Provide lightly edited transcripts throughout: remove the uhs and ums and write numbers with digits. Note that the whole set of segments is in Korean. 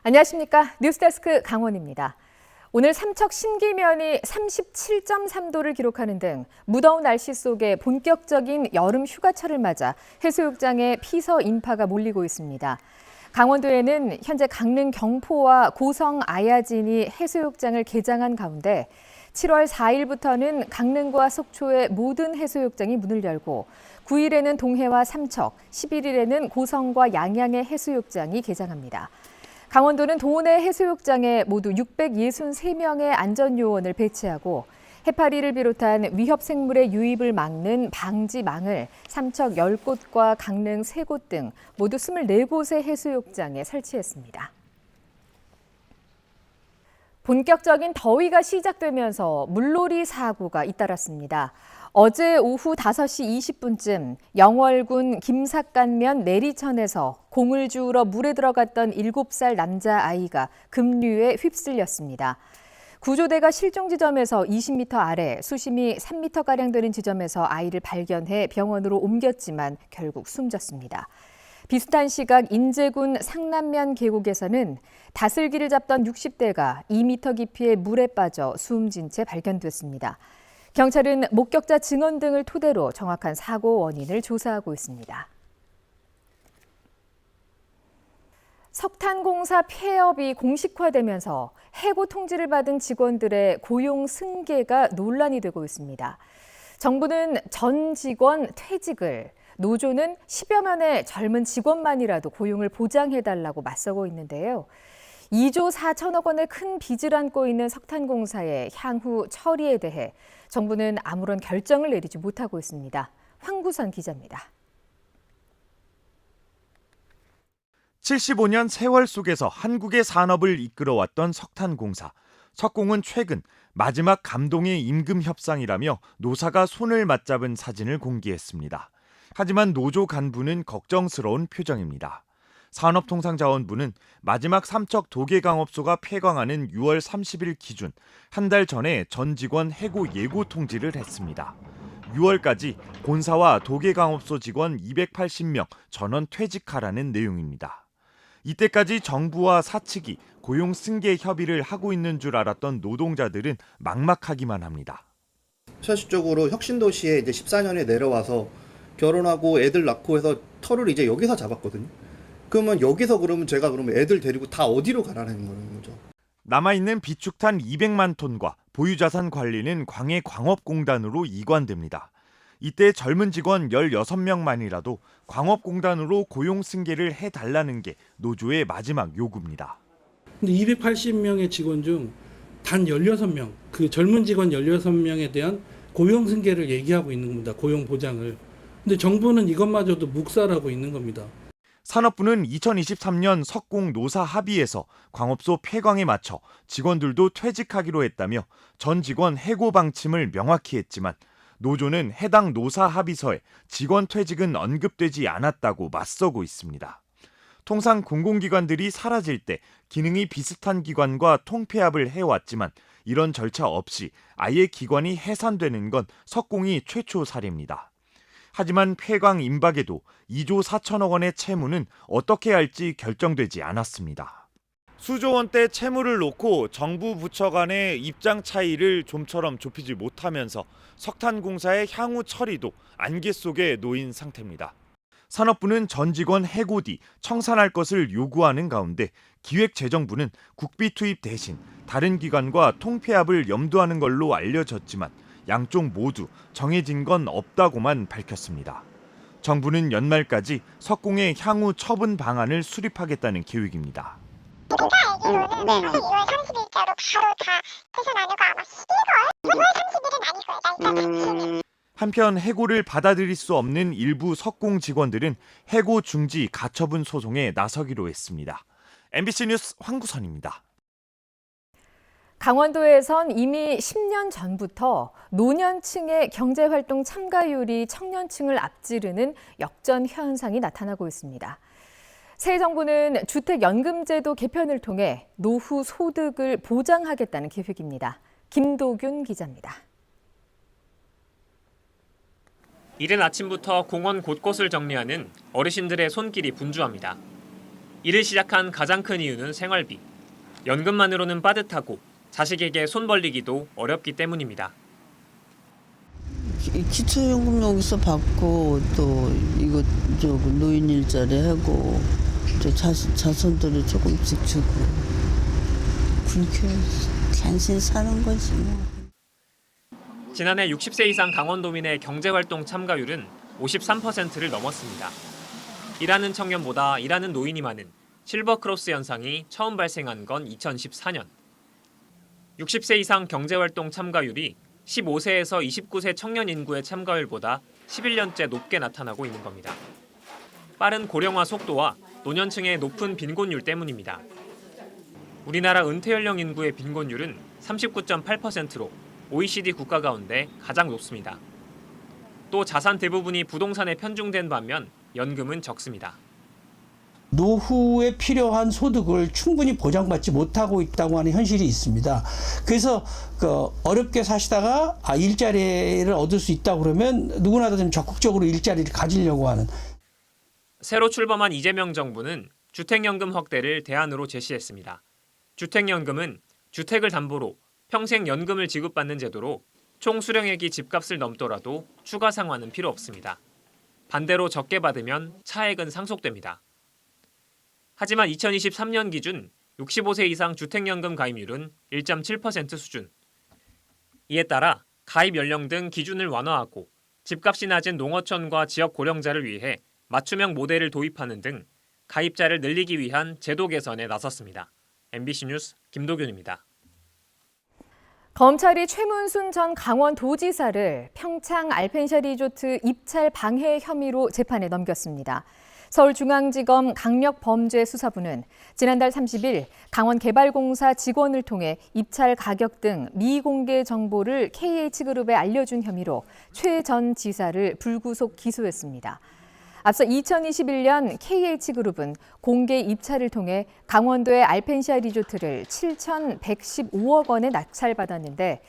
안녕하십니까. 뉴스데스크 강원입니다. 오늘 삼척 신기면이 37.3도를 기록하는 등 무더운 날씨 속에 본격적인 여름 휴가철을 맞아 해수욕장에 피서 인파가 몰리고 있습니다. 강원도에는 현재 강릉 경포와 고성 아야진이 해수욕장을 개장한 가운데 7월 4일부터는 강릉과 속초의 모든 해수욕장이 문을 열고 9일에는 동해와 삼척, 11일에는 고성과 양양의 해수욕장이 개장합니다. 강원도는 도내 해수욕장에 모두 663명의 안전요원을 배치하고 해파리를 비롯한 위협생물의 유입을 막는 방지망을 삼척 10곳과 강릉 3곳 등 모두 24곳의 해수욕장에 설치했습니다. 본격적인 더위가 시작되면서 물놀이 사고가 잇따랐습니다. 어제 오후 5시 20분쯤 영월군 김삿간면 내리천에서 공을 주우러 물에 들어갔던 7살 남자아이가 급류에 휩쓸렸습니다. 구조대가 실종 지점에서 20m 아래 수심이 3m가량 되는 지점에서 아이를 발견해 병원으로 옮겼지만 결국 숨졌습니다. 비슷한 시각 인제군 상남면 계곡에서는 다슬기를 잡던 60대가 2m 깊이의 물에 빠져 숨진 채 발견됐습니다. 경찰은 목격자 증언 등을 토대로 정확한 사고 원인을 조사하고 있습니다. 석탄공사 폐업이 공식화되면서 해고 통지를 받은 직원들의 고용 승계가 논란이 되고 있습니다. 정부는 전 직원 퇴직을, 노조는 10여 명의 젊은 직원만이라도 고용을 보장해달라고 맞서고 있는데요. 2조 4천억 원의 큰 빚을 안고 있는 석탄공사의 향후 처리에 대해 정부는 아무런 결정을 내리지 못하고 있습니다. 황구선 기자입니다. 75년 세월 속에서 한국의 산업을 이끌어왔던 석탄공사. 석공은 최근 마지막 감동의 임금 협상이라며 노사가 손을 맞잡은 사진을 공개했습니다. 하지만 노조 간부는 걱정스러운 표정입니다. 산업통상자원부는 마지막 삼척 도계강업소가 폐광하는 6월 30일 기준 한 달 전에 전 직원 해고 예고 통지를 했습니다. 6월까지 본사와 도계강업소 직원 280명 전원 퇴직하라는 내용입니다. 이때까지 정부와 사측이 고용 승계 협의를 하고 있는 줄 알았던 노동자들은 막막하기만 합니다. 사실적으로 혁신도시에 이제 14년에 내려와서 결혼하고 애들 낳고 해서 터를 이제 여기서 잡았거든요. 그러면 여기서 그러면 제가 그러면 애들 데리고 다 어디로 가라는 거죠? 남아있는 비축탄 200만 톤과 보유자산 관리는 광해광업공단으로 이관됩니다. 이때 젊은 직원 16명만이라도 광업공단으로 고용 승계를 해달라는 게 노조의 마지막 요구입니다. 근데 280명의 직원 중 단 16명, 그 젊은 직원 16명에 대한 고용 승계를 얘기하고 있는 겁니다. 고용 보장을. 근데 정부는 이것마저도 묵살하고 있는 겁니다. 산업부는 2023년 석공 노사 합의에서 광업소 폐광에 맞춰 직원들도 퇴직하기로 했다며 전 직원 해고 방침을 명확히 했지만 노조는 해당 노사 합의서에 직원 퇴직은 언급되지 않았다고 맞서고 있습니다. 통상 공공기관들이 사라질 때 기능이 비슷한 기관과 통폐합을 해왔지만 이런 절차 없이 아예 기관이 해산되는 건 석공이 최초 사례입니다. 하지만 폐광 임박에도 2조 4천억 원의 채무는 어떻게 할지 결정되지 않았습니다. 수조 원대 채무를 놓고 정부 부처 간의 입장 차이를 좀처럼 좁히지 못하면서 석탄공사의 향후 처리도 안개 속에 놓인 상태입니다. 산업부는 전 직원 해고 뒤 청산할 것을 요구하는 가운데 기획재정부는 국비 투입 대신 다른 기관과 통폐합을 염두하는 걸로 알려졌지만 양쪽 모두 정해진 건 없다고만 밝혔습니다. 정부는 연말까지 석공의 향후 처분 방안을 수립하겠다는 계획입니다. 제가 알기로는 2월 30일자로 바로 다 해산하는 거 아마 12월? 2월 30일은 아니고요. 일단 한편 해고를 받아들일 수 없는 일부 석공 직원들은 해고 중지 가처분 소송에 나서기로 했습니다. MBC 뉴스 황구선입니다. 강원도에선 이미 10년 전부터 노년층의 경제활동 참가율이 청년층을 앞지르는 역전 현상이 나타나고 있습니다. 새 정부는 주택연금제도 개편을 통해 노후 소득을 보장하겠다는 계획입니다. 김도균 기자입니다. 이른 아침부터 공원 곳곳을 정리하는 어르신들의 손길이 분주합니다. 일을 시작한 가장 큰 이유는 생활비. 연금만으로는 빠듯하고 자식에게 손 벌리기도 어렵기 때문입니다. 기초연금 여기서 받고 또 이거 노인 일자리 하고 또 자손들을 조금씩 주고 그렇게 간신히 사는 거지 뭐. 지난해 60세 이상 강원도민의 경제활동 참가율은 53%를 넘었습니다. 일하는 청년보다 일하는 노인이 많은 실버크로스 현상이 처음 발생한 건 2014년. 60세 이상 경제활동 참가율이 15세에서 29세 청년 인구의 참가율보다 11년째 높게 나타나고 있는 겁니다. 빠른 고령화 속도와 노년층의 높은 빈곤율 때문입니다. 우리나라 은퇴 연령 인구의 빈곤율은 39.8%로 OECD 국가 가운데 가장 높습니다. 또 자산 대부분이 부동산에 편중된 반면 연금은 적습니다. 노후에 필요한 소득을 충분히 보장받지 못하고 있다고 하는 현실이 있습니다. 그래서 어렵게 사시다가 일자리를 얻을 수 있다 그러면 누구나 좀 적극적으로 일자리를 가지려고 하는. 새로 출범한 이재명 정부는 주택연금 확대를 대안으로 제시했습니다. 주택연금은 주택을 담보로 평생 연금을 지급받는 제도로 총 수령액이 집값을 넘더라도 추가 상환은 필요 없습니다. 반대로 적게 받으면 차액은 상속됩니다. 하지만 2023년 기준 65세 이상 주택연금 가입률은 1.7% 수준. 이에 따라 가입 연령 등 기준을 완화하고 집값이 낮은 농어촌과 지역 고령자를 위해 맞춤형 모델을 도입하는 등 가입자를 늘리기 위한 제도 개선에 나섰습니다. MBC 뉴스 김도균입니다. 검찰이 최문순 전 강원도지사를 평창 알펜시아 리조트 입찰 방해 혐의로 재판에 넘겼습니다. 서울중앙지검 강력범죄수사부는 지난달 30일 강원개발공사 직원을 통해 입찰 가격 등 미공개 정보를 KH그룹에 알려준 혐의로 최 전 지사를 불구속 기소했습니다. 앞서 2021년 KH그룹은 공개 입찰을 통해 강원도의 알펜시아 리조트를 7,115억 원에 낙찰받았는데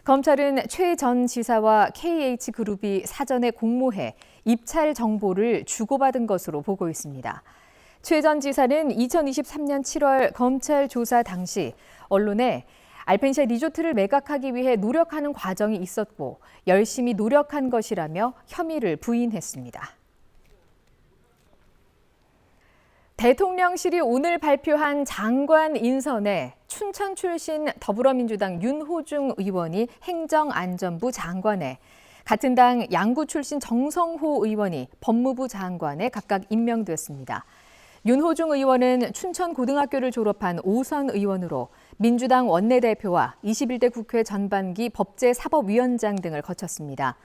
검찰은 최 전 지사와 KH그룹이 사전에 공모해 입찰 정보를 주고받은 것으로 보고 있습니다. 최 전 지사는 2023년 7월 검찰 조사 당시 언론에 알펜시아 리조트를 매각하기 위해 노력하는 과정이 있었고 열심히 노력한 것이라며 혐의를 부인했습니다. 대통령실이 오늘 발표한 장관 인선에 춘천 출신 더불어민주당 윤호중 의원이 행정안전부 장관에, 같은 당 양구 출신 정성호 의원이 법무부 장관에 각각 임명됐습니다. 윤호중 의원은 춘천고등학교를 졸업한 5선 의원으로 민주당 원내대표와 21대 국회 전반기 법제사법위원장 등을 거쳤습니다.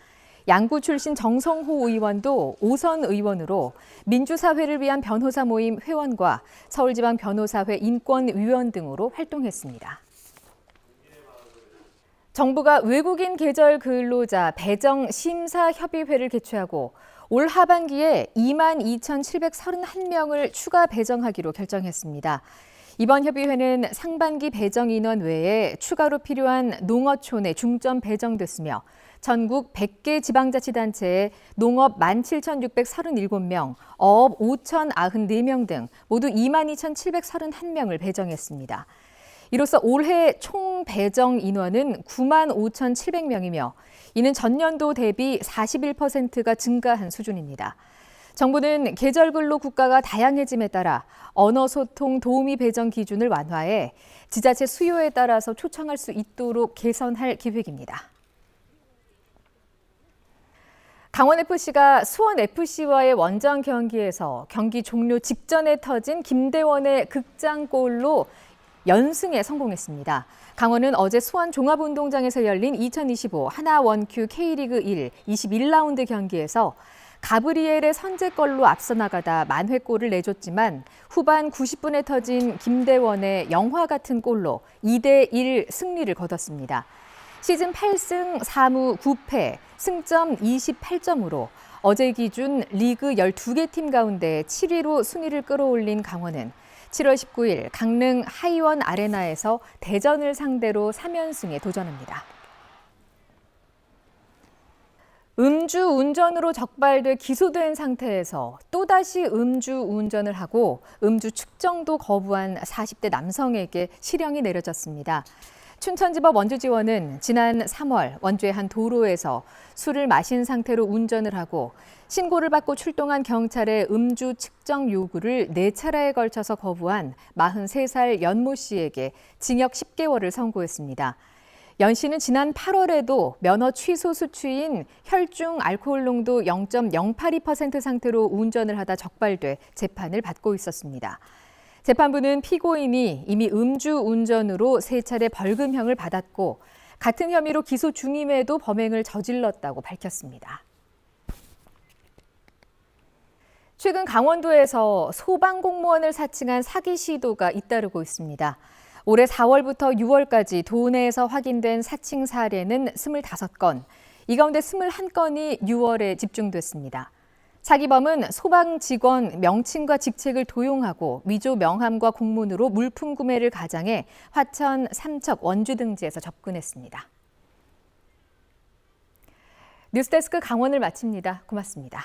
양구 출신 정성호 의원도 5선 의원으로 민주사회를 위한 변호사 모임 회원과 서울지방변호사회 인권위원 등으로 활동했습니다. 정부가 외국인 계절 근로자 배정 심사협의회를 개최하고 올 하반기에 22,731명을 추가 배정하기로 결정했습니다. 이번 협의회는 상반기 배정 인원 외에 추가로 필요한 농어촌에 중점 배정됐으며 전국 100개 지방자치단체에 농업 17,637명, 어업 5,094명 등 모두 22,731명을 배정했습니다. 이로써 올해 총 배정 인원은 95,700명이며 이는 전년도 대비 41%가 증가한 수준입니다. 정부는 계절근로 국가가 다양해짐에 따라 언어소통 도우미 배정 기준을 완화해 지자체 수요에 따라서 초청할 수 있도록 개선할 계획입니다. 강원FC가 수원FC와의 원정 경기에서 경기 종료 직전에 터진 김대원의 극장골로 연승에 성공했습니다. 강원은 어제 수원 종합운동장에서 열린 2025 하나원큐 K리그 1 21라운드 경기에서 가브리엘의 선제골로 앞서 나가다 만회골을 내줬지만 후반 90분에 터진 김대원의 영화 같은 골로 2대1 승리를 거뒀습니다. 시즌 8승 4무 9패, 승점 28점으로 어제 기준 리그 12개 팀 가운데 7위로 순위를 끌어올린 강원은 7월 19일 강릉 하이원 아레나에서 대전을 상대로 3연승에 도전합니다. 음주 운전으로 적발돼 기소된 상태에서 또다시 음주 운전을 하고 음주 측정도 거부한 40대 남성에게 실형이 내려졌습니다. 춘천지법 원주지원은 지난 3월 원주의 한 도로에서 술을 마신 상태로 운전을 하고 신고를 받고 출동한 경찰의 음주 측정 요구를 4차례에 걸쳐서 거부한 43살 연모 씨에게 징역 10개월을 선고했습니다. 연 씨는 지난 8월에도 면허 취소 수치인 혈중 알코올 농도 0.082% 상태로 운전을 하다 적발돼 재판을 받고 있었습니다. 재판부는 피고인이 이미 음주 운전으로 3차례 벌금형을 받았고 같은 혐의로 기소 중임에도 범행을 저질렀다고 밝혔습니다. 최근 강원도에서 소방공무원을 사칭한 사기 시도가 잇따르고 있습니다. 올해 4월부터 6월까지 도내에서 확인된 사칭 사례는 25건, 이 가운데 21건이 6월에 집중됐습니다. 사기범은 소방 직원 명칭과 직책을 도용하고 위조 명함과 공문으로 물품 구매를 가장해 화천, 삼척, 원주 등지에서 접근했습니다. 뉴스데스크 강원을 마칩니다. 고맙습니다.